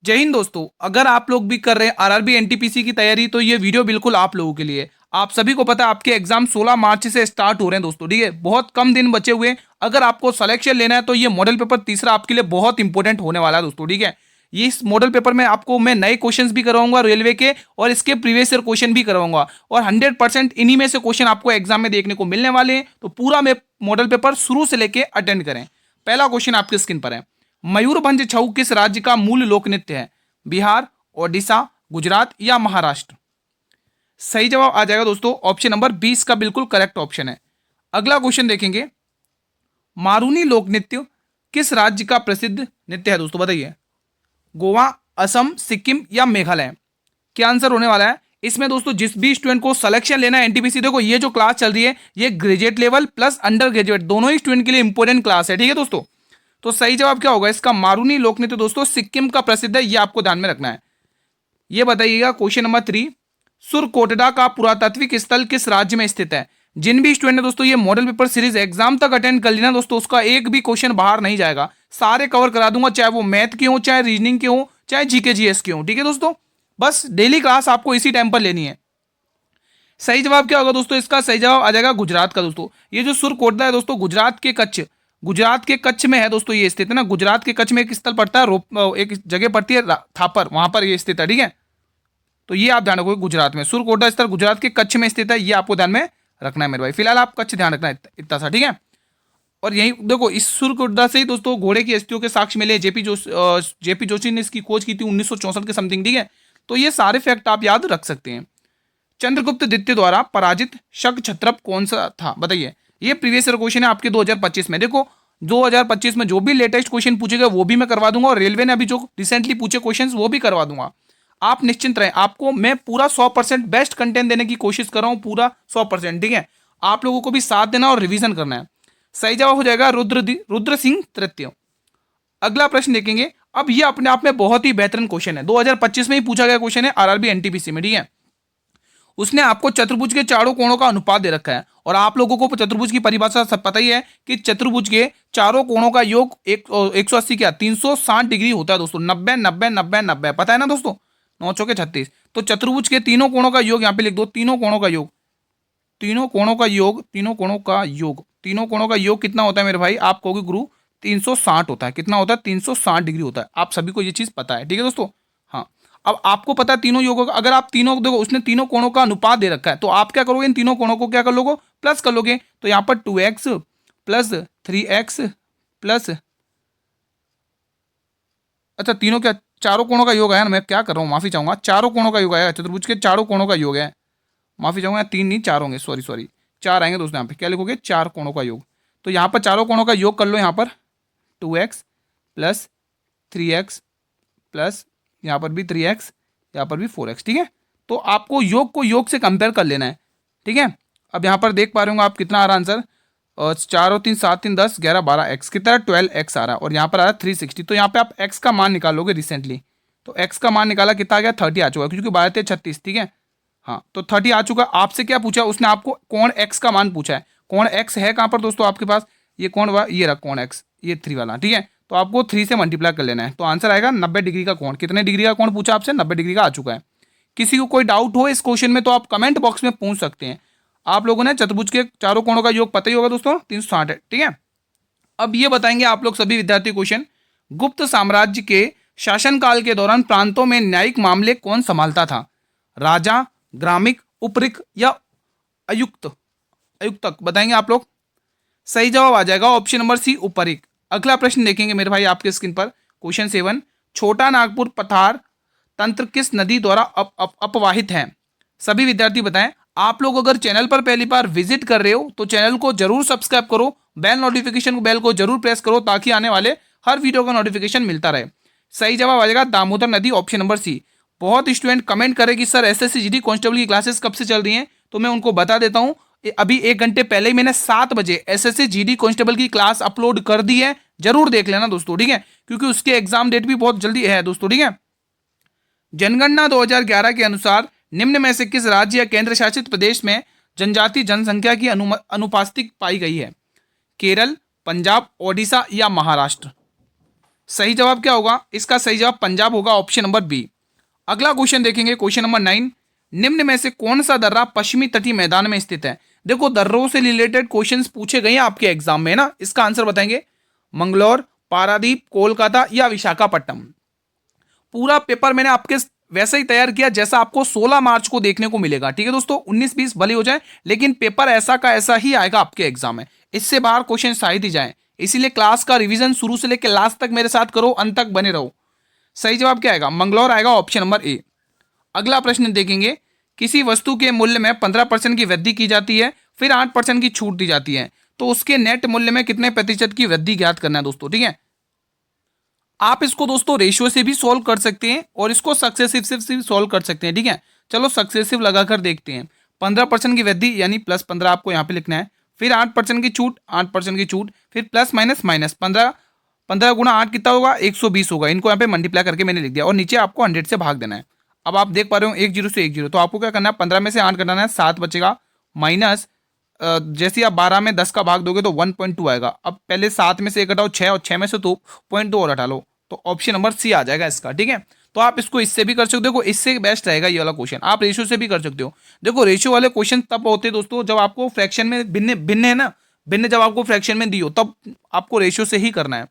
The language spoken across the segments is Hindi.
जय हिंद दोस्तों। अगर आप लोग भी कर रहे हैं आरआरबी एनटीपीसी की तैयारी तो ये वीडियो बिल्कुल आप लोगों के लिए। आप सभी को पता है आपके एग्जाम 16 मार्च से स्टार्ट हो रहे हैं दोस्तों, ठीक है। बहुत कम दिन बचे हुए हैं। अगर आपको सिलेक्शन लेना है तो ये मॉडल पेपर तीसरा आपके लिए बहुत इंपॉर्टेंट होने वाला है दोस्तों, ठीक है। ये इस मॉडल पेपर में आपको मैं नए क्वेश्चंस भी करवाऊंगा रेलवे के, और इसके प्रीवियस ईयर क्वेश्चन भी करवाऊंगा, और 100% इन्हीं में से क्वेश्चन आपको एग्जाम में देखने को मिलने वाले हैं। तो पूरा में मॉडल पेपर शुरू से लेके अटेंड करें। पहला क्वेश्चन आपके स्क्रीन पर है, मयूरभंज छऊ किस राज्य का मूल लोक नृत्य है? बिहार, ओडिशा, गुजरात या महाराष्ट्र? सही जवाब आ जाएगा दोस्तों ऑप्शन नंबर 20 का बिल्कुल करेक्ट ऑप्शन है। अगला क्वेश्चन देखेंगे, मारूनी लोक नृत्य किस राज्य का प्रसिद्ध नृत्य है दोस्तों? बताइए। गोवा, असम, सिक्किम या मेघालय? क्या आंसर होने वाला है इसमें दोस्तों? जिस भी स्टूडेंट को सिलेक्शन लेना है एनटीपीसी, देखो ये जो क्लास चल रही है ये graduate level plus under graduate दोनों ही स्टूडेंट के लिए इंपॉर्टेंट क्लास है, ठीक है दोस्तों। तो सही जवाब क्या होगा इसका? मारूनी लोक नृत्य दोस्तों सिक्किम का प्रसिद्ध है, ये आपको ध्यान में रखना है। ये बताइएगा क्वेश्चन नंबर 3, सुरकोटडा का पुरातात्विक स्थल किस राज्य में स्थित है? जिन भी स्टूडेंट ने दोस्तों ये मॉडल पेपर सीरीज एग्जाम तक अटेंड कर लेना दोस्तों, उसका एक भी क्वेश्चन बाहर नहीं जाएगा। सारे कवर करा दूंगा, चाहे वो मैथ के हो, चाहे रीजनिंग के हो, चाहे जीके जीएस के हो, ठीक है दोस्तों। बस डेली क्लास आपको इसी टाइम पर लेनी है। सही जवाब क्या होगा दोस्तों इसका? सही जवाब आ जाएगा गुजरात का दोस्तों। ये जो सुरकोटडा है दोस्तों गुजरात के कच्छ में है दोस्तों, ये स्थित है ना। गुजरात के कच्छ में एक स्थल पड़ता है, एक जगह पड़ती है थापर, वहां पर ये स्थित है, ठीक है। तो ये आप ध्यान रखोगे, गुजरात में सुरकोटडा स्थल गुजरात के कच्छ में स्थित है, ये आपको ध्यान में रखना है मेरे भाई। फिलहाल आप कच्छ ध्यान रखना है इतना सा, ठीक है। और यही देखो, इस सुरकोटडा से ही दोस्तों घोड़े की अस्थियों के साक्ष्य मिले। जेपी जोशी ने इसकी खोज की थी 1964 के समथिंग, ठीक है। तो ये सारे फैक्ट आप याद रख सकते हैं। चंद्रगुप्त द्वितीय द्वारा पराजित शक छत्रप कौन सा था? बताइए। ये प्रीवियस ईयर क्वेश्चन है आपके 2025 में। देखो 2025 में जो भी लेटेस्ट क्वेश्चन पूछे गए वो भी मैं करवा दूंगा, और रेलवे ने अभी जो रिसेंटली पूछे क्वेश्चन वो भी करवा दूंगा। आप निश्चिंत रहें, आपको मैं पूरा 100% बेस्ट कंटेंट देने की कोशिश कर रहा हूं, पूरा 100%, ठीक है। आप लोगों को भी साथ देना और रिवीजन करना है। सही जवाब हो जाएगा रुद्र सिंह तृतीय। अगला प्रश्न देखेंगे। अब ये अपने आप में बहुत ही बेहतरीन क्वेश्चन है, 2025 में ही पूछा गया क्वेश्चन है आरआरबी एनटीपीसी में, ठीक है। उसने आपको चतुर्भुज के चारों कोणों का अनुपात दे रखा है, और आप लोगों को चतुर्भुज की परिभाषा सब पता ही है कि चतुर्भुज के चारों कोणों का योग 180 क्या 360 डिग्री होता है दोस्तों। 90 90 90 90 पता है ना दोस्तों, 9 चौके 36। तो चतुर्भुज के तीनों कोणों का योग यहाँ पे लिख दो, तीनों कोणों का योग, तीनों कोणों का योग, तीनों कोणों का योग, तीनों कोणों का योग कितना होता है मेरे भाई? आप कहोगे गुरु 360 होता है। कितना होता है? 360 डिग्री होता है। आप सभी को ये चीज पता है, ठीक है दोस्तों। हाँ, अब आपको पता है तीनों योगों का, अगर आप तीनों देखो उसने तीनों कोणों का अनुपात दे रखा है, तो आप क्या करोगे? इन तीनों कोणों को क्या कर लोगे? प्लस कर लोगे। तो यहाँ पर 2x प्लस 3x प्लस, अच्छा तीनों क्या चारों कोणों का योग है ना, मैं क्या कर रहा हूँ, माफी चाहूंगा। चारों कोणों का योग है, चतुर्भुज के चारों कोणों का योग है। माफी चाहूंगा, 3 नहीं 4 होंगे, सॉरी सॉरी, 4 आएंगे दोस्तों। यहाँ पे क्या लिखोगे? 4 कोणों का योग। तो यहाँ पर चारों कोणों का योग कर लो। यहाँ पर 2x प्लस 3x प्लस यहाँ पर भी 3x, यहाँ पर भी 4x, ठीक है। तो आपको योग को योग से कंपेयर कर लेना है, ठीक है। अब यहाँ पर देख पा रहे होंगे आप कितना आ रहा आंसर, 4 और 3 7 3 10 11 12 एक्स कितना? 12x आ रहा है, और यहाँ पर आ रहा है 360। तो यहाँ पे आप x का मान निकालोगे रिसेंटली, तो x का मान निकाला कितना आ गया? 30 आ चुका, क्योंकि 12 × 36, ठीक है। हाँ, तो 30 आ चुका। आपसे क्या पूछा उसने? आपको कोण x का मान पूछा है। कोण x है कहाँ पर दोस्तों आपके पास? ये कोण ये रहा कोण x, ये 3 वाला, ठीक है। तो आपको 3 से मल्टीप्लाई कर लेना है, तो आंसर आएगा 90 डिग्री का कोण। कितने डिग्री का कोण पूछा आपसे? 90 डिग्री का आ चुका है। किसी को कोई डाउट हो इस क्वेश्चन में तो आप कमेंट बॉक्स में पूछ सकते हैं। आप लोगों ने चतुर्भुज के चारों कोणों का योग पता ही होगा दोस्तों, 360 है, ठीक है। अब ये बताएंगे आप लोग सभी विद्यार्थी क्वेश्चन, गुप्त साम्राज्य के शासनकाल के दौरान प्रांतों में न्यायिक मामले कौन संभालता था? राजा, ग्रामिक, उपरिक या अयुक्त? अयुक्तक बताएंगे आप लोग। सही जवाब आ जाएगा ऑप्शन नंबर सी, उपरिक। अगला प्रश्न देखेंगे मेरे भाई आपके स्क्रीन पर, क्वेश्चन 7, छोटा नागपुर पठार तंत्र किस नदी द्वारा अपवाहित है? सभी विद्यार्थी बताएं। आप लोग अगर चैनल पर पहली बार विजिट कर रहे हो तो चैनल को जरूर सब्सक्राइब करो, बेल नोटिफिकेशन बेल को जरूर प्रेस करो, ताकि आने वाले हर वीडियो का नोटिफिकेशन मिलता रहे। सही जवाब आ जाएगा दामोदर नदी, ऑप्शन नंबर सी। बहुत स्टूडेंट कमेंट करे कि सर एसएससी जीडी कांस्टेबल की क्लासेस कब से चल रही हैं, तो मैं उनको बता देता हूं, अभी 1 घंटे पहले ही मैंने 7 बजे एसएससी जीडी कांस्टेबल की क्लास अपलोड कर दी है। जरूर देख लेना दोस्तों, ठीक है, क्योंकि उसके एग्जाम डेट भी बहुत जल्दी है दोस्तों, ठीक है। जनगणना 2011 के अनुसार निम्न में से किस राज्य या केंद्र शासित प्रदेश में जनजातीय जनसंख्या की अनुपस्थिति पाई गई है? केरल, पंजाब, ओडिशा या महाराष्ट्र? सही जवाब क्या होगा? इसका सही जवाब पंजाब होगा, ऑप्शन नंबर बी। अगला क्वेश्चन देखेंगे, क्वेश्चन नंबर 9। निम्न में से कौन सा दर्रा पश्चिमी तटीय मैदान में स्थित है? देखो दर्रों से रिलेटेड क्वेश्चंस पूछे गए हैं आपके एग्जाम में ना, इसका आंसर बताएंगे। मंगलौर, पारादीप, कोलकाता या विशाखापट्टनम। पूरा पेपर मैंने आपके वैसा ही तैयार किया जैसा आपको 16 मार्च को देखने को मिलेगा, ठीक है दोस्तों। 19-20 भले हो जाए, लेकिन पेपर ऐसा का ऐसा ही आएगा आपके एग्जाम में, इससे बाहर क्वेश्चन शायद ही जाए। इसीलिए क्लास का रिवीजन शुरू से लेकर लास्ट तक मेरे साथ करो, अंत तक बने रहो। सही जवाब क्या आएगा? मंगलौर आएगा, ऑप्शन नंबर ए। अगला प्रश्न देखेंगे, किसी वस्तु के मूल्य में 15% की वृद्धि की जाती है, फिर 8% की छूट दी जाती है, तो उसके नेट मूल्य में कितने प्रतिशत की वृद्धि ज्ञात करना है दोस्तों, ठीक है। आप इसको दोस्तों रेशियो से भी सॉल्व कर सकते हैं और इसको सक्सेसिव से भी सॉल्व कर सकते हैं, ठीक है। चलो सक्सेसिव लगाकर देखते हैं। 15% की वृद्धि यानी +15 आपको यहाँ पे लिखना है, फिर 8% की छूट, 8% की छूट, फिर प्लस माइनस माइनस 15, 15 गुणा 8 कितना होगा? 120 होगा। इनको यहाँ पे मल्टीप्लाई करके मैंने लिख दिया और नीचे आपको 100 से भाग देना है। अब आप देख पा रहे हो 1 0 से 1 0, तो आपको क्या करना है? 15 में से 8 घटाना है, 7 बचेगा, माइनस जैसे ही आप 12 में 10 का भाग दोगे तो 1.2 आएगा। अब पहले 7 में से 1 घटाओ 6, और 6 में से 2.2 और हटा लो, तो ऑप्शन नंबर सी आ जाएगा इसका, ठीक है। तो आप इसको इससे भी कर सकते हो, देखो इससे बेस्ट रहेगा ये वाला क्वेश्चन। आप रेशियो से भी कर सकते हो। देखो रेशियो वाले क्वेश्चन तब होते हैं दोस्तों जब आपको फ्रैक्शन में भिन्न भिन्न है ना, भिन्न जब आपको फ्रैक्शन में दी हो, तब आपको रेशियो से ही करना है।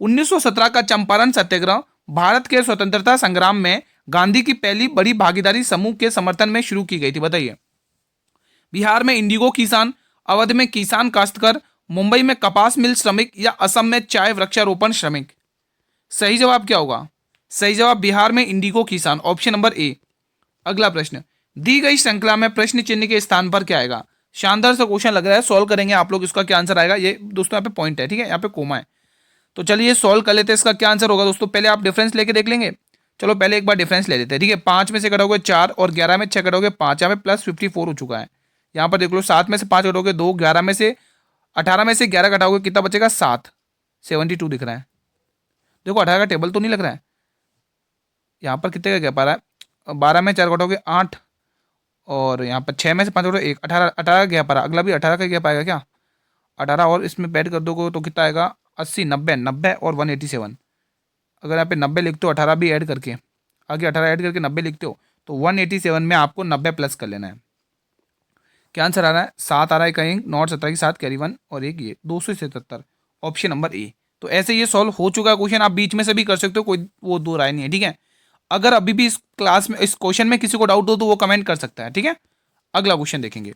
1917 का चंपारण सत्याग्रह भारत के स्वतंत्रता संग्राम में गांधी की पहली बड़ी भागीदारी समूह के समर्थन में शुरू की गई थी, बताइए। बिहार में इंडिगो किसान, अवध में किसान काश्तकार, मुंबई में कपास मिल श्रमिक या असम में चाय वृक्षारोपण श्रमिक। सही जवाब क्या होगा? सही जवाब बिहार में इंडिगो किसान, ऑप्शन नंबर ए। अगला प्रश्न, दी गई श्रृंखला में प्रश्न चिन्ह के स्थान पर क्या आएगा? शानदार सा क्वेश्चन लग रहा है, सॉल्व करेंगे आप लोग। इसका क्या आंसर आएगा? ये दोस्तों यहाँ पे पॉइंट है, ठीक है, यहाँ पे कोमा है। तो चलिए सॉल्व कर लेते हैं। इसका क्या आंसर होगा दोस्तों? पहले आप डिफरेंस लेके देख लेंगे। चलो पहले एक बार डिफरेंस ले लेते हैं, ठीक है। 5 में से कटोगे 4 और 11 में 6 कटोगे 5, यहाँ पे +54 हो चुका है। यहाँ पर देख लो 7 में से 5 कटोगे 2, 11 में से 18 में से 11 कटाओगे कितना बचेगा? 7, 72 दिख रहा है। देखो 18 का टेबल तो नहीं लग रहा है। यहाँ पर कितने का गैप आ रहा है? 12 में 4 कटोगे 8, और यहाँ पर 6 में से 5 कटोगे 1, 18 का गैप आ रहा है। अगला भी 18 का गैप आएगा क्या? 18 और इसमें ऐड कर दोगे तो कितना आएगा? 80, 90 और 187। अगर यहाँ पे 90 लिखते हो 18 भी ऐड करके, आगे 18 ऐड करके 90 लिखते हो, तो 187 में आपको 90 प्लस कर लेना है। क्या आंसर आ रहा है? 7 आ रहा है, कहीं नॉट 17 की 7 कैरी 1 और एक ये 277, ऑप्शन नंबर ए। तो ऐसे ये सॉल्व हो चुका है क्वेश्चन। आप बीच में से भी कर सकते हो, कोई वो दो राय नहीं है, ठीक है। अगर अभी भी इस क्लास में इस क्वेश्चन में किसी को डाउट हो तो वो कमेंट कर सकता है, ठीक है। अगला क्वेश्चन देखेंगे।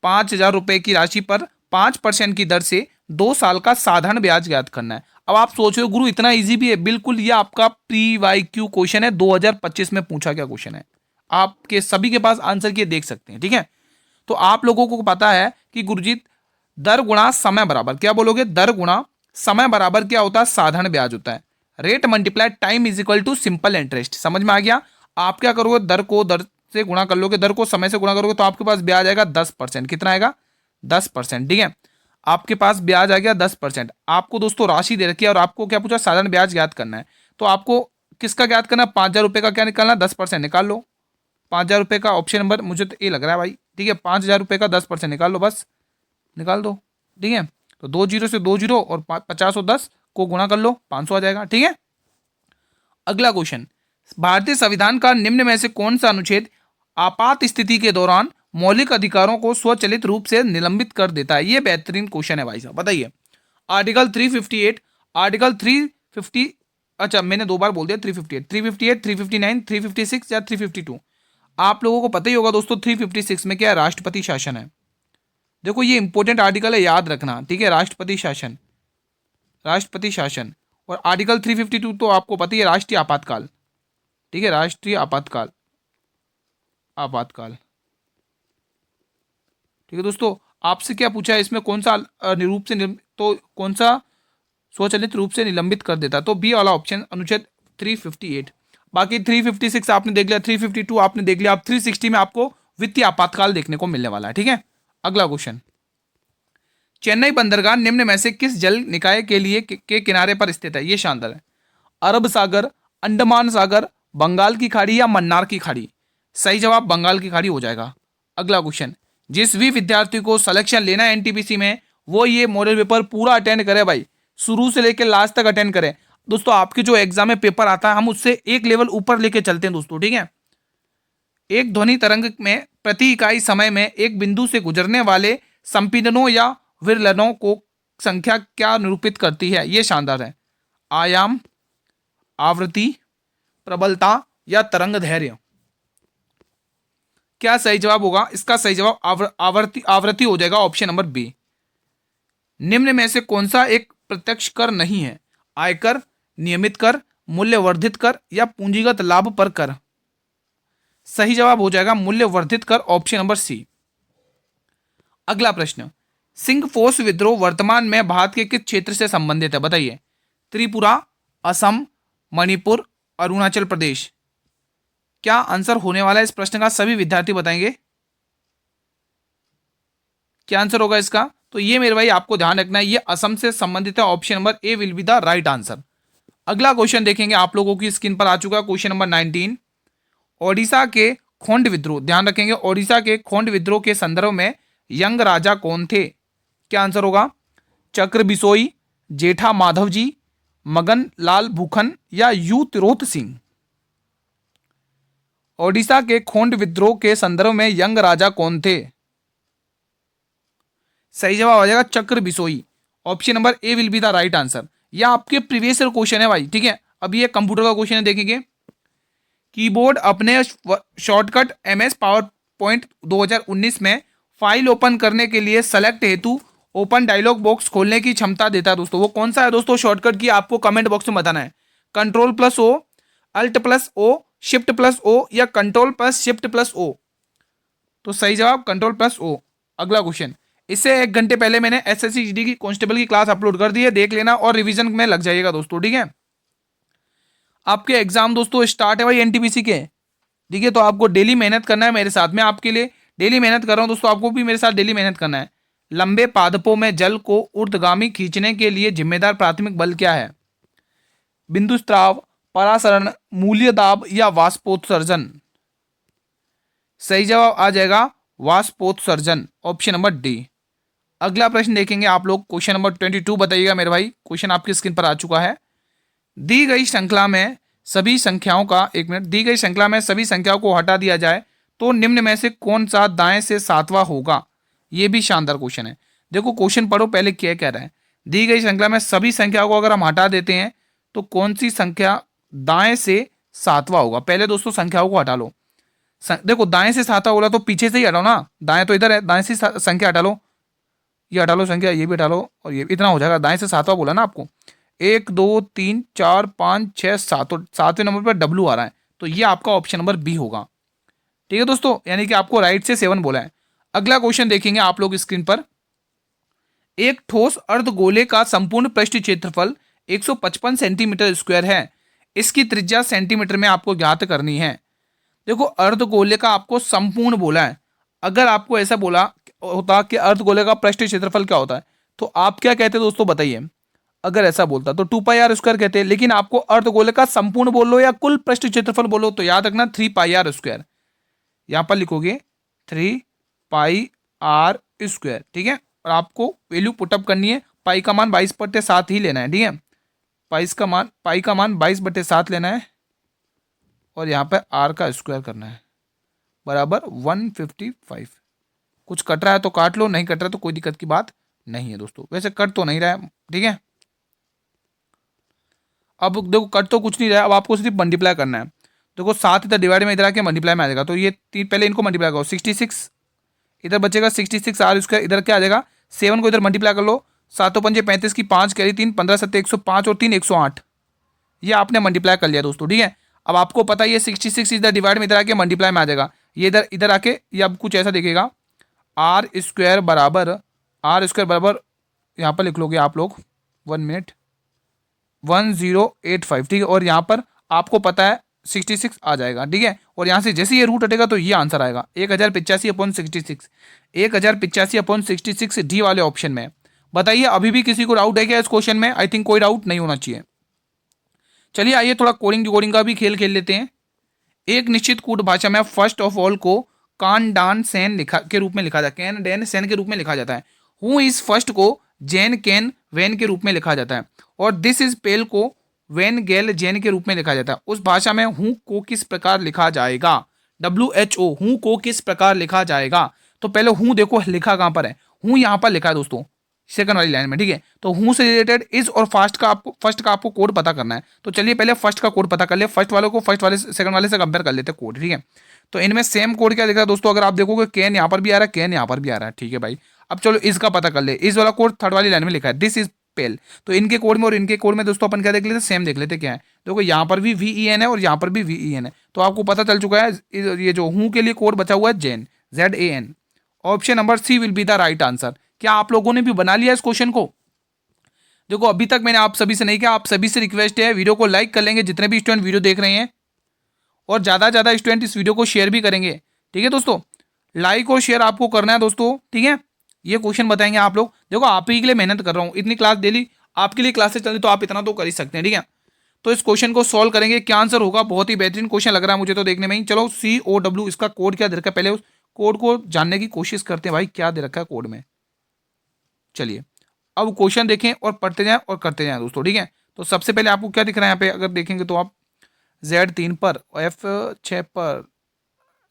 5,000 रुपए की राशि पर 5% की दर से 2 साल का साधारण ब्याज ज्ञात करना है। अब आप सोच रहे हो गुरु इतना इजी भी है? बिल्कुल, ये आपका PYQ क्वेश्चन है, 2025 में पूछा गया क्वेश्चन है। आपके सभी के पास आंसर किए देख सकते हैं, ठीक है। तो आप लोगों को पता है कि गुरुजी दर गुणा समय बराबर, क्या बोलोगे? दर गुणा समय बराबर क्या होता है? साधारण ब्याज होता है। Rate multiply time is equal to simple interest. समझ में आ गया? आप क्या करोगे? दर को दर से गुणा कर लोगे, दर को समय से गुणा करोगे तो आपके पास ब्याज आएगा 10%। कितना आएगा? 10%, ठीक है। आपके पास ब्याज आ गया 10%। आपको दोस्तों राशि दे रखी है और आपको क्या पूछा? साधारण ब्याज ज्ञात करना है। तो आपको किसका ज्ञात करना है? 5,000 रुपये का क्या निकालना? 10% निकाल लो। 5,000 रुपये का ऑप्शन नंबर मुझे तो ये लग रहा है भाई, ठीक है। 5,000 रुपये का 10% निकाल लो, बस निकाल दो, ठीक है। तो 2 0 से 2 0 और 50 और 10 को गुणा कर लो, 500 आ जाएगा, ठीक है। अगला क्वेश्चन, भारतीय संविधान का निम्न में से कौन सा अनुच्छेद आपात स्थिति के दौरान मौलिक अधिकारों को स्वचालित रूप से निलंबित कर देता है? ये बेहतरीन क्वेश्चन है भाई साहब, बताइए। आर्टिकल 358, आर्टिकल 350, अच्छा मैंने 2 बार बोल दिया, 358, 358, 359, 356 या 352। आप लोगों को पता ही होगा दोस्तों 356 में क्या है? राष्ट्रपति शासन है। देखो ये इंपॉर्टेंट आर्टिकल है, याद रखना, ठीक है। राष्ट्रपति शासन, राष्ट्रपति शासन। और आर्टिकल 352 तो आपको पता ही है, राष्ट्रीय आपातकाल, ठीक है। राष्ट्रीय आपातकाल, आपातकाल, ठीक है दोस्तों। आपसे क्या पूछा है इसमें? कौन सा निरूप से तो कौन सा स्वचालित रूप से निलंबित कर देता? तो बी वाला ऑप्शन, अनुच्छेद 358। बाकी 356 आपने देख लिया, 352 आपने देख लिया। अब 360 में आपको वित्तीय आपातकाल देखने को मिलने वाला है, ठीक है। अगला क्वेश्चन, चेन्नई बंदरगाह निम्न में से किस जल निकाय के लिए के किनारे पर स्थित है? ये शानदार है। अरब सागर, अंडमान सागर, बंगाल की खाड़ी या मन्नार की खाड़ी? सही जवाब बंगाल की खाड़ी हो जाएगा। अगला क्वेश्चन, जिस भी विद्यार्थी को सिलेक्शन लेना है एनटीपीसी में, वो ये मॉडल पेपर पूरा अटेंड करे भाई, शुरू से लेकर लास्ट तक अटेंड करे। दोस्तों आपके जो एग्जाम में पेपर आता है हम उससे एक लेवल ऊपर लेके चलते हैं दोस्तों, ठीक है। एक ध्वनि तरंग में प्रति इकाई समय में एक बिंदु से गुजरने वाले संपीड़नों या विरलनों को संख्या क्या निरूपित करती है? ये शानदार है। आयाम, आवृत्ति, प्रबलता या तरंग धैर्य। क्या सही जवाब होगा? इसका सही जवाब आवृत्ति आवृत्ति हो जाएगा, ऑप्शन नंबर बी। निम्न में से कौन सा एक प्रत्यक्ष कर नहीं है? आयकर, नियमित कर, मूल्य वर्धित कर या पूंजीगत लाभ पर कर। सही जवाब हो जाएगा मूल्य वर्धित कर, ऑप्शन नंबर सी। अगला प्रश्न, सिंगफोर्स विद्रोह वर्तमान में भारत के किस क्षेत्र से संबंधित है? बताइए। त्रिपुरा, असम, मणिपुर, अरुणाचल प्रदेश। क्या आंसर होने वाला है इस प्रश्न का? सभी विद्यार्थी बताएंगे क्या आंसर होगा इसका। तो ये मेरे भाई आपको ध्यान रखना है, ये असम से संबंधित है, option number A will be the right answer. अगला क्वेश्चन देखेंगे, आप लोगों की स्क्रीन पर आ चुका है क्वेश्चन नंबर 19। ओडिशा के खोंड विद्रोह, ध्यान रखेंगे, ओडिशा के खोंड विद्रोह के संदर्भ में यंग राजा कौन थे? क्या आंसर होगा? चक्र बिसोई, जेठा माधव जी, मगन लाल भूखन या यू तिरोत सिंह। ओडिशा के खोंड विद्रोह के संदर्भ में यंग राजा कौन थे? सही जवाब आ जाएगा चक्र Bisoi, option number A will be the right answer. यह आपके प्रीवियस ईयर क्वेश्चन है भाई, ठीक है। अब ये कंप्यूटर का क्वेश्चन है, देखेंगे। कीबोर्ड अपने शॉर्टकट एमएस पावर पॉइंट 2019 में फाइल ओपन करने के लिए सेलेक्ट हेतु ओपन डायलॉग बॉक्स खोलने की क्षमता देता है दोस्तों। वो कौन सा है दोस्तों शॉर्टकट की? आपको कमेंट बॉक्स में बताना है। Control plus O, alt plus O, shift plus O या control plus shift plus O. तो सही जवाब कंट्रोल प्लस ओ। अगला क्वेश्चन, इससे 1 घंटे पहले मैंने एसएससी जीडी की कांस्टेबल की क्लास अपलोड कर दी है, देख लेना और रिवीजन में लग जाइएगा दोस्तों, ठीक है। आपके एग्जाम दोस्तों स्टार्ट है भाई एनटीपीसी के, ठीक है। तो आपको डेली मेहनत करना है मेरे साथ में, आपके लिए डेली मेहनत कर रहा हूं दोस्तों, आपको भी मेरे साथ डेली मेहनत करना है। लंबे पादपों में जल को ऊर्ध्वगामी खींचने के लिए जिम्मेदार प्राथमिक बल क्या है? बिंदुस्त्राव, परासरण, मूल्य दाब या वाष्पोत्सर्जन। सही जवाब आ जाएगा वाष्पोत्सर्जन, ऑप्शन नंबर डी। अगला प्रश्न देखेंगे आप लोग, क्वेश्चन नंबर 22 बताइएगा मेरे भाई। क्वेश्चन आपकी स्क्रीन पर आ चुका है। दी गई श्रृंखला में सभी संख्याओं का, एक मिनट, दी गई श्रृंखला में सभी संख्याओं को हटा दिया जाए तो निम्न में से कौन सा दाएं से सातवां होगा? यह भी शानदार क्वेश्चन है। देखो क्वेश्चन पढ़ो पहले क्या कह रहा है। दी गई श्रृंखला में सभी संख्याओं को अगर हम हटा देते हैं तो कौन सी संख्या दाएं से सातवां होगा? पहले दोस्तों संख्याओं को हटा लो। देखो दाएं से सातवां बोला तो पीछे से ही हटाओ ना, दाएं तो इधर है, दाएं से संख्या हटा लो, ये हटा लो संख्या, ये भी हटा लो और ये इतना हो जाएगा। दाएं से सातवां बोला ना आपको, 1 2 3 4 5 6 7, तो 7वें नंबर पर डब्लू आ रहा है, तो ये आपका ऑप्शन नंबर बी होगा, ठीक है दोस्तों। यानी कि आपको राइट से 7 बोला है। अगला क्वेश्चन देखेंगे आप लोग स्क्रीन पर। एक ठोस अर्धगोले का संपूर्ण पृष्ठ क्षेत्रफल 155 सेंटीमीटर स्क्वायर है, इसकी त्रिज्या सेंटीमीटर में आपको ज्ञात करनी है। देखो अर्धगोले का आपको संपूर्ण बोला है, अगर आपको ऐसा बोला होता कि अर्धगोले का पृष्ठ क्षेत्रफल क्या होता है तो आप क्या कहते दोस्तों बताइए। अगर ऐसा बोलता तो 2πr² कहते हैं, लेकिन आपको अर्धगोले का संपूर्ण बोल लो या कुल पृष्ठ क्षेत्रफल बोलो तो याद रखना 3πr²। यहां पर लिखोगे 3πr², ठीक है। और आपको वैल्यू पुटअप करनी है, पाई का मान 22/7 ही लेना है, ठीक है। पाई का मान 22/7 लेना है और यहाँ पर r का स्क्वायर करना है, बराबर 155। कुछ कट रहा है तो काट लो, नहीं कट रहा तो कोई दिक्कत की बात नहीं है दोस्तों। वैसे कट तो नहीं रहा है, ठीक है। अब देखो कट तो कुछ नहीं रहा है, अब आपको सिर्फ मल्टीप्लाई करना है। देखो 7 इधर डिवाइड में इधर आके मल्टीप्लाई में आ जाएगा, तो ये पहले इनको मल्टीप्लाई करो, 66 इधर बचेगा, 66r², इधर क्या आ जाएगा 7 को इधर मल्टीप्लाई कर लो, 7 5 35 की 5 कैरी 3 15 7 105 और 3 108, ये आपने मल्टीप्लाई कर लिया दोस्तों, ठीक है। अब आपको पता है ये 66 इधर डिवाइड में इधर आके मल्टीप्लाई में आ जाएगा, ये इधर आके ये अब कुछ ऐसा दिखेगा, r² बराबर यहाँ पर लिख लोगे आप लोग 1 मिनट 1085, ठीक है। और यहाँ पर आपको पता है 66 आ जाएगा, ठीक है। और यहाँ से जैसे ये रूट हटेगा तो ये आंसर आएगा 1085/66, 1085/66 डी वाले ऑप्शन में। बताइए अभी भी किसी को डाउट है क्या इस क्वेश्चन में? आई थिंक कोई डाउट नहीं होना चाहिए। चलिए आइए थोड़ा कोडिंग डिकोडिंग का भी खेल खेल लेते हैं। एक निश्चित कूट भाषा में फर्स्ट ऑफ ऑल को कान डान सेन के रूप में लिखा जाता है, कैन डैन सेन के रूप में लिखा जाता है। हु इज फर्स्ट को जैन कैन वैन के रूप में लिखा जाता है और दिस इज पेल को वेन गेल जेन के रूप में लिखा जाता है। उस भाषा में हूँ को किस प्रकार लिखा जाएगा? WHO, हूँ को किस प्रकार लिखा जाएगा? तो पहले हूँ देखो लिखा कहाँ पर है, हूँ यहाँ पर लिखा है दोस्तों सेकंड वाली लाइन में, ठीक है। तो हूँ से रिलेटेड इज और फर्स्ट का आपको कोड पता करना है। तो चलिए पहले फर्स्ट का कोड पता कर ले, फर्स्ट वाले को फर्स्ट वाले सेकंड वाले से कंपेयर कर लेते हैं कोड, ठीक है। तो इनमें सेम कोड क्या दिख रहा है दोस्तों, अगर आप देखोगे केन यहाँ पर भी आ रहा है, केन यहाँ पर भी आ रहा है, ठीक है भाई। अब चलो इसका पता कर ले, इस वाला कोड थर्ड वाली लाइन में लिखा है, दिस इज पेल। तो इनके कोड में और इनके कोड में दोस्तों अपन क्या देख लेते हैं, सेम देख लेते क्या है। देखो यहाँ पर भी VEN है और यहाँ पर भी VEN है, तो आपको पता चल चुका है। ये जो हूँ के लिए कोड बचा हुआ है जेन, ZAN। Option number C will be the right answer. क्या आप लोगों ने भी बना लिया इस क्वेश्चन को? देखो अभी तक मैंने आप सभी से नहीं किया, आप सभी से रिक्वेस्ट है वीडियो को लाइक कर लेंगे जितने भी स्टूडेंट वीडियो देख रहे हैं, और ज़्यादा से ज़्यादा स्टूडेंट इस वीडियो को शेयर भी करेंगे, ठीक है दोस्तों। लाइक और शेयर आपको करना है दोस्तों, ठीक है। ये क्वेश्चन बताएंगे आप लोग, देखो आप ही के लिए मेहनत कर रहा हूँ, इतनी क्लास डेली आपके लिए क्लासेस चल रही, तो आप इतना तो कर ही सकते हैं, ठीक है। तो इस क्वेश्चन को सॉल्व करेंगे, क्या आंसर होगा? बहुत ही बेहतरीन क्वेश्चन लग रहा है मुझे तो देखने में ही। चलो COW इसका कोड क्या दे रखा है, पहले उस कोड को जानने की कोशिश करते हैं भाई, क्या दे रखा है कोड में। चलिए अब क्वेश्चन देखें और पढ़ते जाएं और करते जाएं दोस्तों, ठीक है। तो सबसे पहले आपको क्या दिख रहा है यहाँ पे, अगर देखेंगे तो आप Z3 पर F6 पर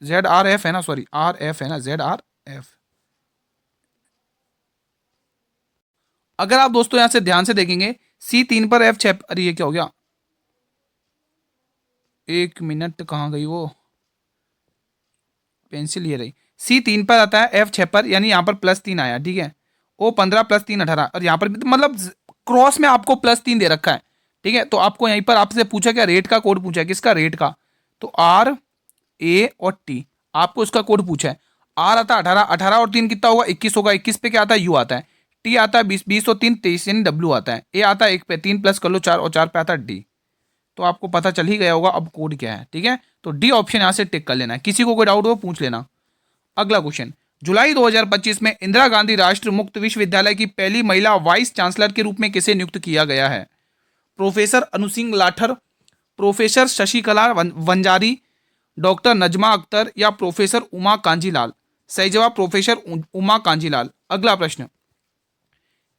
ZRF है ना, सॉरी RF है ना, ZRF। अगर आप दोस्तों यहां से ध्यान से देखेंगे C3 पर F6, अरे ये क्या हो गया, एक मिनट कहाँ गई वो पेंसिल, ये रही। C3 पर आता है F6 पर, यानी यहाँ पर +3 आया, ठीक है। O15 +3 18, और यहाँ पर भी मतलब क्रॉस में आपको +3 दे रखा है, ठीक है। तो आपको यहीं पर आपसे पूछा क्या, रेट का कोड पूछा है, किसका? रेट का। तो RA और T, आपको इसका कोड पूछा है। R आता है 18, 18 और 3 कितना होगा, 21 होगा। 21 पे क्या आता है, U आता है। T आता है 20, 20 और 3 23, यानी W आता है। A आता है 1 पे, 3 प्लस कर लो 4, और 4 पे आता है D। तो आपको पता चल ही गया होगा अब कोड क्या है, ठीक है। तो D ऑप्शन यहाँ से टिक कर लेना है, किसी को कोई डाउट हो पूछ लेना। अगला क्वेश्चन, जुलाई 2025 में इंदिरा गांधी राष्ट्र मुक्त विश्वविद्यालय की पहली महिला वाइस चांसलर के रूप में किसे नियुक्त किया गया है? Professor Anusingh Lather, professor Shashikala Vanjari, doctor Najma Akhtar, या प्रोफेसर उमा कांजीलाल? सही जवाब प्रोफेसर उमा कांजीलाल। अगला प्रश्न,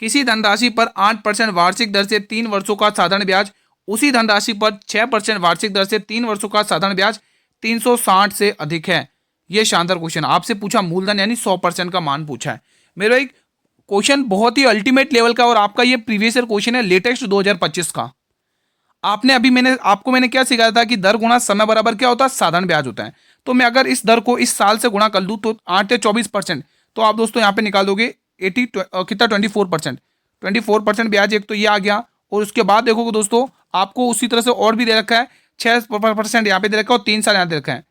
किसी धनराशि पर 8% वार्षिक दर से 3 वर्षों का साधारण ब्याज, उसी धनराशि पर 6% वार्षिक दर से 3 वर्षों का साधारण ब्याज 360 से अधिक है। ये शानदार क्वेश्चन आपसे पूछा, मूलधन यानी 100% का मान पूछा है। मेरा एक क्वेश्चन बहुत ही अल्टीमेट लेवल का, और आपका ये प्रीवियस ईयर क्वेश्चन है लेटेस्ट 2025 का। आपने अभी मैंने क्या सिखाया था कि दर गुणा समय बराबर क्या होता है, साधारण ब्याज होता है। तो मैं अगर इस दर को इस साल से गुणा कर दूं तो 8 या 24%, तो आप दोस्तों यहाँ पे निकाल दोगे 80 कितना 24%। 24% ब्याज एक तो ये आ गया, और उसके बाद देखोगे दोस्तों आपको उसी तरह से और भी दे रखा है, 6% यहाँ पे दे रखा है और 3 साल यहाँ दे रखा है,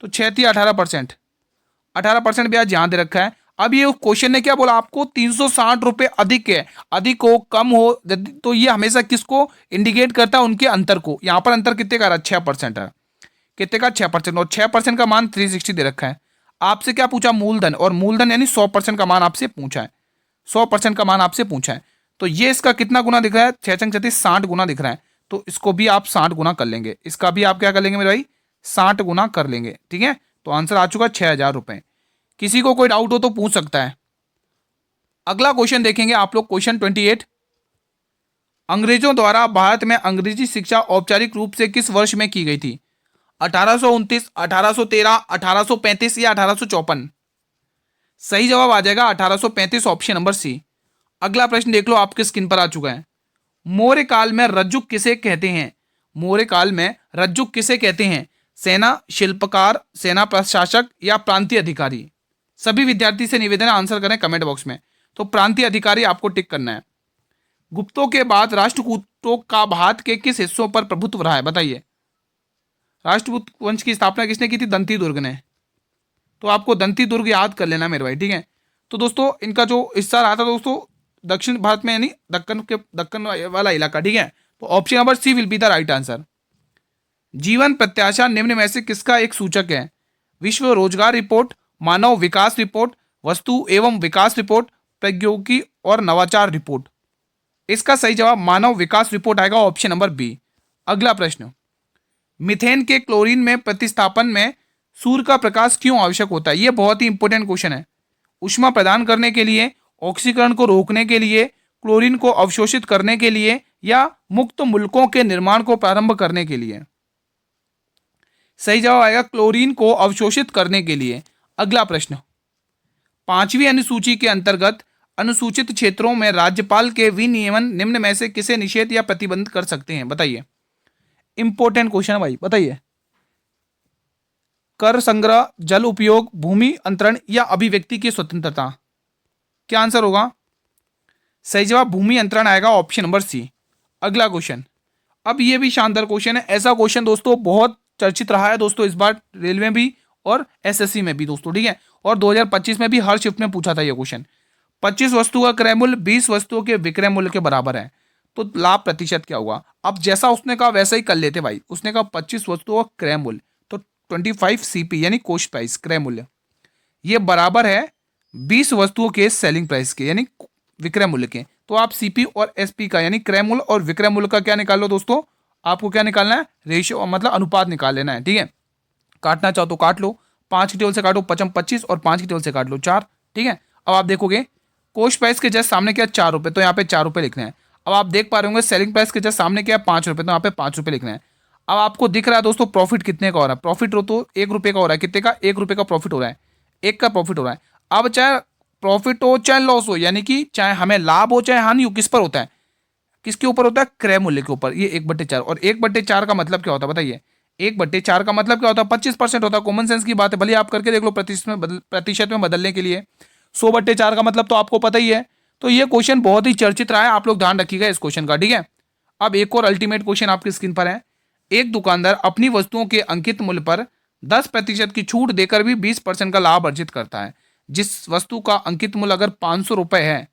तो 6 18%, 18% ब्याज यहाँ दे रखा है। अब ये क्वेश्चन ने क्या बोला आपको, 360 रुपए अधिक है, अधिक हो कम हो, तो ये हमेशा किसको इंडिकेट करता है, उनके अंतर को। यहाँ पर अंतर कितने का रहा, 6% है, कितने का 6%, और 6% का मान 360 दे रखा है। आपसे क्या पूछा, मूलधन, और मूलधन यानी 100% का मान आपसे पूछा है, 100% का मान आपसे पूछा है। तो ये इसका कितना गुना दिख रहा है, 6×36 60 गुना दिख रहा है, तो इसको भी आप 60 गुना कर लेंगे, इसका भी आप क्या कर लेंगे मेरे भाई, 60 गुना कर लेंगे, ठीक है। तो आंसर आ चुका 6,000 रुपए। किसी को कोई डाउट हो तो पूछ सकता है। अगला क्वेश्चन देखेंगे आप लोग, क्वेश्चन 28, अंग्रेजों द्वारा भारत में अंग्रेजी शिक्षा औपचारिक रूप से किस वर्ष में की गई थी? 1829, 1813, 1835 या 1854? सही जवाब आ जाएगा 1835, ऑप्शन नंबर सी। अगला प्रश्न देख लो, आपके स्क्रीन पर आ चुका है। मौर्य काल में रज्जुक किसे कहते हैं? मौर्य काल में रज्जुक किसे कहते हैं? सेना शिल्पकार, सेना प्रशासक, या प्रांतीय अधिकारी? सभी विद्यार्थी से निवेदन है आंसर करें कमेंट बॉक्स में। तो प्रांतीय अधिकारी आपको टिक करना है। गुप्तों के बाद राष्ट्रकूटों का भारत के किस हिस्सों पर प्रभुत्व रहा है, बताइए। राष्ट्रकूट वंश की स्थापना किसने की थी? दंती दुर्ग ने। तो आपको दंती दुर्ग याद कर लेना मेरे भाई, ठीक है। तो दोस्तों इनका जो हिस्सा रहा था दोस्तों दक्षिण भारत में, यानी दक्कन वाला इलाका, ठीक है। तो option number C will be the right answer. जीवन प्रत्याशा निम्न में से किसका एक सूचक है? विश्व रोजगार रिपोर्ट, मानव विकास रिपोर्ट, वस्तु एवं विकास रिपोर्ट, प्रौद्योगिकी और नवाचार रिपोर्ट? इसका सही जवाब मानव विकास रिपोर्ट आएगा, ऑप्शन नंबर बी। अगला प्रश्न, मीथेन के क्लोरीन में प्रतिस्थापन में सूर्य का प्रकाश क्यों आवश्यक होता है? यह बहुत ही इंपॉर्टेंट क्वेश्चन है। ऊष्मा प्रदान करने के लिए, ऑक्सीकरण को रोकने के लिए, क्लोरीन को अवशोषित करने के लिए, या मुक्त मुल्कों के निर्माण को प्रारंभ करने के लिए? सही जवाब आएगा क्लोरीन को अवशोषित करने के लिए। अगला प्रश्न, पांचवी अनुसूची के अंतर्गत अनुसूचित क्षेत्रों में राज्यपाल के विनियमन निम्न में से किसे निषेध या प्रतिबंध कर सकते हैं? बताइए। इंपॉर्टेंट क्वेश्चन भाई, बताइए। कर संग्रह, जल उपयोग, भूमि अंतरण या अभिव्यक्ति की स्वतंत्रता? क्या आंसर होगा? सही जवाब भूमि अंतरण आएगा, ऑप्शन नंबर सी। अगला क्वेश्चन, अब ये भी शानदार क्वेश्चन है। ऐसा क्वेश्चन दोस्तों बहुत चर्चित रहा है दोस्तों इस बार रेलवे में भी और एसएससी में भी दोस्तों, ठीक है। और 2025 में भी हर शिफ्ट में पूछा था ये क्वेश्चन। 25 वस्तु का क्रय मूल्य 20 वस्तुओं के विक्रय मूल्य के बराबर है, तो लाभ प्रतिशत क्या होगा? अब जैसा उसने कहा वैसा ही कर लेते भाई। उसने कहा 25 वस्तुओं का क्रय मूल्य, तो 25 सीपी यानी कॉस्ट प्राइस, क्रय मूल्य, ये बराबर है 20 वस्तुओं के सेलिंग प्राइस के यानी विक्रय मूल्य के। तो आप सीपी और एसपी का यानी क्रय मूल्य और विक्रय मूल्य का क्या निकाल लो दोस्तों? आपको क्या निकालना है? रेशियो, मतलब अनुपात निकाल लेना है, ठीक है। काटना चाहो तो काट लो, 5 की टेबल से काटो 25 और 5 की टेबल से काट लो 4, ठीक है। अब आप देखोगे कोस्ट प्राइस के जस्ट सामने क्या 4 रुपये, तो यहाँ पे 4 रुपये लिखना है। अब आप देख पा रहे होंगे सेलिंग प्राइस के जस्ट सामने क्या 5 रुपये, तो यहाँ पे 5 रुपये लिखना है। अब आपको दिख रहा है दोस्तों प्रॉफिट कितने का हो रहा है? प्रॉफिट तो 1 रुपये का हो रहा है। कितने का? 1 रुपये का प्रॉफिट हो रहा है, 1 का प्रॉफिट हो रहा है। अब चाहे प्रॉफिट हो चाहे लॉस हो, यानी कि चाहे हमें लाभ हो चाहे हानि हो, किस पर होता है? किसके ऊपर होता है? क्रय मूल्य के ऊपर। ये 1/4, और 1/4 का मतलब क्या होता है बताइए? 1/4 का मतलब क्या होता है? 25% होता है। कॉमन सेंस की बात है, भले आप करके देख लो प्रतिशत में बदलने के लिए। 100/4 का मतलब तो आपको पता ही है। तो ये क्वेश्चन बहुत ही चर्चित रहा है, आप लोग ध्यान रखिएगा इस क्वेश्चन का, ठीक है। अब एक और अल्टीमेट क्वेश्चन आपकी स्क्रीन पर है। एक दुकानदार अपनी वस्तुओं के अंकित मूल्य पर 10% की छूट देकर भी 20% का लाभ अर्जित करता है। जिस वस्तु का अंकित मूल्य अगर 500 रुपए है,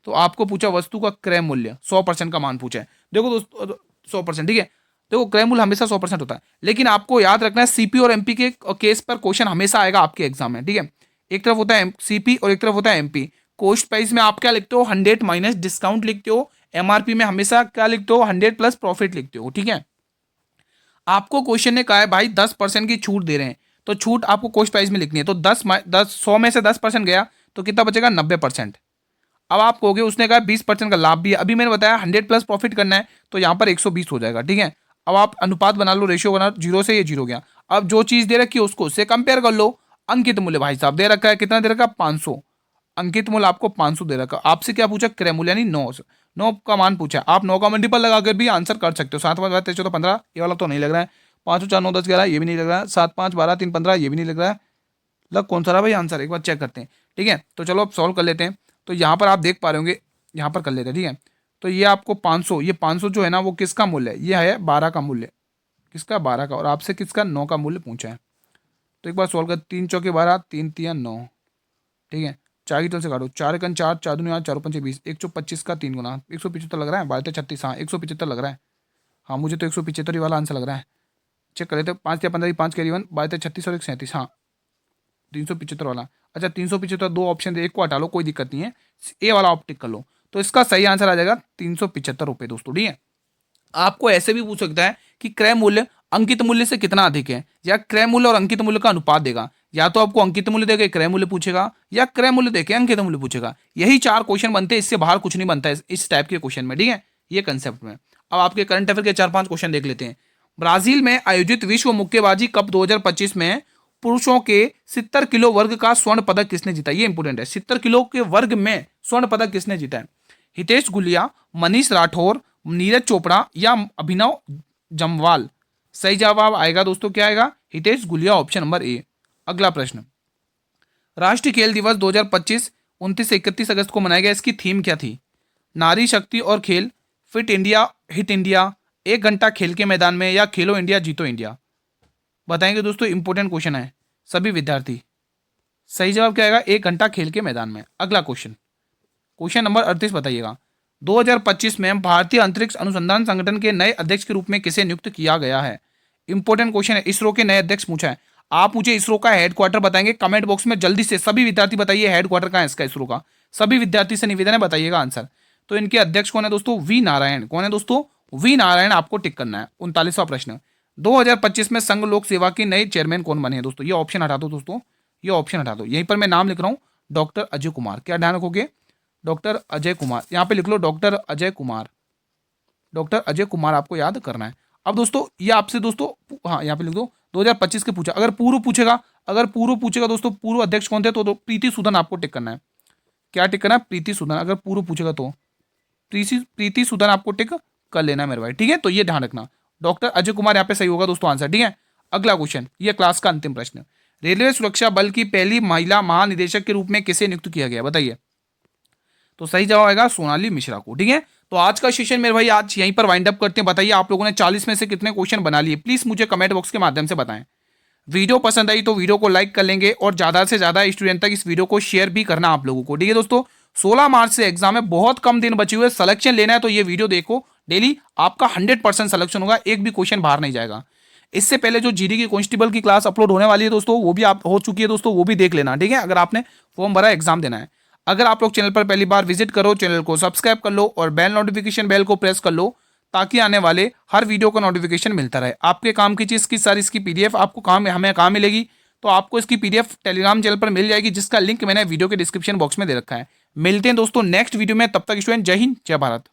तो आपको पूछा वस्तु का क्रय मूल्य 100% का मान पूछा है। देखो दोस्तों 100%, ठीक है। देखो क्रय मूल्य हमेशा 100% होता है, लेकिन आपको याद रखना है सीपी और एमपी के केस पर क्वेश्चन हमेशा आएगा आपके एग्जाम में, ठीक है। एक तरफ होता है सीपी और एक तरफ होता है एमपी। कॉस्ट प्राइस में आप क्या लिखते हो? 100 माइनस डिस्काउंट लिखते हो। एमआरपी में हमेशा क्या लिखते हो? 100 प्लस प्रॉफिट लिखते हो, ठीक है। आपको क्वेश्चन ने कहा है भाई 10% की छूट दे रहे हैं, तो छूट आपको कॉस्ट प्राइस में लिखनी है। तो 100 में से 10% गया तो कितना बचेगा? 90%। अब आप कहोगे उसने कहा 20% का लाभ भी है। अभी मैंने बताया 100 प्लस प्रॉफिट करना है, तो यहाँ पर 120 हो जाएगा, ठीक है। अब आप अनुपात बना लो, रेशियो बना लो, 0 से ये 0 गया। अब जो चीज दे रखी है उसको उससे कंपेयर कर लो। अंकित मूल्य भाई साहब दे रखा है, कितना दे रखा है? 500। अंकित मूल्य आपको 500 दे रखा। आपसे क्या पूछा? क्रय मूल्य यानी 9। 9 का मान पूछा। आप 9 का मल्टीपल लगाकर भी आंसर कर सकते हो। 7 5 12 13 14 15, ये वाला तो नहीं लग रहा है। 5 4 9 10 11, ये भी नहीं लग रहा है। 7 5 12 3 15, ये भी नहीं लग रहा है। लग कौन सा रहा भाई आंसर? एक बार चेक करते हैं, ठीक है। तो चलो अब सॉल्व कर लेते हैं। तो यहाँ पर आप देख पा रहे होंगे, यहाँ पर कर लेते हैं, ठीक है। तो ये आपको 500, ये 500 जो है ना वो किसका मूल्य है? ये है 12 का मूल्य। किसका? 12 का। और आपसे किसका? 9 का मूल्य पूछा है। तो एक बार सॉल्व कर, 3 चौके 12, 3 3 9, ठीक है। 4 की तरफ से काटो, 4 कन 4, 4 दूनी 8, 4 पंचे 20, 125 का 3 गुना 175 लग रहा है। 12 36, हाँ 175 लग रहा है। हाँ मुझे तो 175 वाला आंसर लग रहा है। चेक कर लेते हैं। 5 या 15, 5 कैरी 1, 12 36 और 137, हाँ 375 वाला। अच्छा 375, दो ऑप्शन थे, एक को हटा लो, कोई दिक्कत नहीं है। ए वाला आप टिक कर लो। तो इसका सही आंसर आ जाएगा 375 रुपये दोस्तों, ठीक है। आपको ऐसे भी पूछ सकता है कि क्रय मूल्य अंकित मूल्य से कितना अधिक है, या क्रय मूल्य और अंकित मूल्य का अनुपात देगा। या तो आपको अंकित मूल्य देके क्रय मूल्य पूछेगा, या क्रय मूल्य देके अंकित मूल्य पूछेगा। यही 4 क्वेश्चन बनते हैं, इससे बाहर कुछ नहीं बनता है इस टाइप के क्वेश्चन में, ठीक है, ये कंसेप्ट में। अब आपके करंट अफेयर के 4-5 क्वेश्चन देख लेते हैं। ब्राजील में आयोजित विश्व मुक्केबाजी कप 2025 में पुरुषों के 70 किलो वर्ग का स्वर्ण पदक किसने जीता? ये इंपोर्टेंट है। 70 किलो के वर्ग में स्वर्ण पदक किसने जीता है? हितेश गुलिया, मनीष राठौर, नीरज चोपड़ा या अभिनव जमवाल? सही जवाब आएगा दोस्तों, क्या आएगा? Hitesh Gulia, option number A. अगला प्रश्न, राष्ट्रीय खेल दिवस 2025 29 से 31 अगस्त को मनाया गया, इसकी थीम क्या थी? नारी शक्ति और खेल, फिट इंडिया, हिट इंडिया, 1 घंटा खेल के मैदान में, या खेलो इंडिया जीतो इंडिया? बताएंगे दोस्तों, इंपोर्टेंट क्वेश्चन है सभी विद्यार्थी। सही जवाब क्या आएगा? 1 घंटा खेल के मैदान में। अगला क्वेश्चन, क्वेश्चन नंबर 38 बताइएगा। 2025 में भारतीय अंतरिक्ष अनुसंधान संगठन के नए अध्यक्ष के रूप में किसे नियुक्त किया गया है? इंपोर्टेंट क्वेश्चन है, इसरो के नए अध्यक्ष पूछा है। आप मुझे इसरो का हेडक्वार्टर बताएंगे कमेंट बॉक्स में, जल्दी से सभी विद्यार्थी बताइए हेडक्वार्टर कहाँ है इसका, इसरो का। सभी विद्यार्थी से निवेदन है, बताइएगा आंसर। तो इनके अध्यक्ष कौन है दोस्तों? वी नारायण। कौन है दोस्तों? वी नारायण, आपको टिक करना है। 39वां प्रश्न, 2025 में संघ लोक सेवा के नए चेयरमैन कौन बने हैं दोस्तों? ये ऑप्शन हटा दो दोस्तों, ये ऑप्शन हटा दो। यहीं पर मैं नाम लिख रहा हूँ, डॉक्टर अजय कुमार। क्या ध्यान रखोगे? डॉक्टर अजय कुमार, यहाँ पे लिख लो डॉक्टर अजय कुमार। डॉक्टर अजय कुमार आपको याद करना है। अब दोस्तों ये आपसे दोस्तों, हाँ यहाँ पे लिख दो 2025 के पूछा। अगर पूर्व पूछेगा दोस्तों, पूर्व अध्यक्ष कौन थे, तो प्रीति सूदन आपको टिक करना है। क्या टिक करना है? प्रीति सूदन। अगर पूर्व पूछेगा तो प्रीति सूदन आपको टिक कर लेना है मेरे भाई, ठीक है। तो ये ध्यान रखना, डॉक्टर अजय कुमार यहाँ पे सही होगा दोस्तों आंसर, ठीक है। अगला क्वेश्चन, ये क्लास का अंतिम प्रश्न। रेलवे सुरक्षा बल की पहली महिला महानिदेशक के रूप में किसे नियुक्त किया गया, बताइए। तो सही जवाब आएगा सोनाली मिश्रा को, ठीक है। तो आज का सेशन मेरे भाई आज यहीं पर वाइंड अप करते हैं। बताइए आप लोगों ने 40 में से कितने क्वेश्चन बना लिए, प्लीज मुझे कमेंट बॉक्स के माध्यम से बताएं। वीडियो पसंद आई तो वीडियो को लाइक कर लेंगे और ज्यादा से ज्यादा स्टूडेंट तक इस वीडियो को शेयर भी करना आप लोगों को, ठीक है दोस्तों। 16 मार्च से एग्जाम है, बहुत कम दिन बचे हुए, सिलेक्शन लेना है तो ये वीडियो देखो डेली, आपका 100% सिलेक्शन होगा, एक भी क्वेश्चन बाहर नहीं जाएगा। इससे पहले जो जीडी की कांस्टेबल की क्लास अपलोड होने वाली है दोस्तों, वो भी आप हो चुकी है दोस्तों, वो भी देख लेना, ठीक है, अगर आपने फॉर्म भरा एग्जाम देना है। अगर आप लोग चैनल पर पहली बार विजिट करो, चैनल को सब्सक्राइब कर लो और बेल नोटिफिकेशन बेल को प्रेस कर लो, ताकि आने वाले हर वीडियो का नोटिफिकेशन मिलता रहे। आपके काम की चीज़ की सारी इसकी पीडीएफ आपको हमें कहाँ मिलेगी, तो आपको इसकी पीडीएफ टेलीग्राम चैनल पर मिल जाएगी, जिसका लिंक मैंने वीडियो के डिस्क्रिप्शन बॉक्स में दे रखा है। मिलते हैं दोस्तों नेक्स्ट वीडियो में, तब तक स्टूडेंट जय हिंद जय भारत।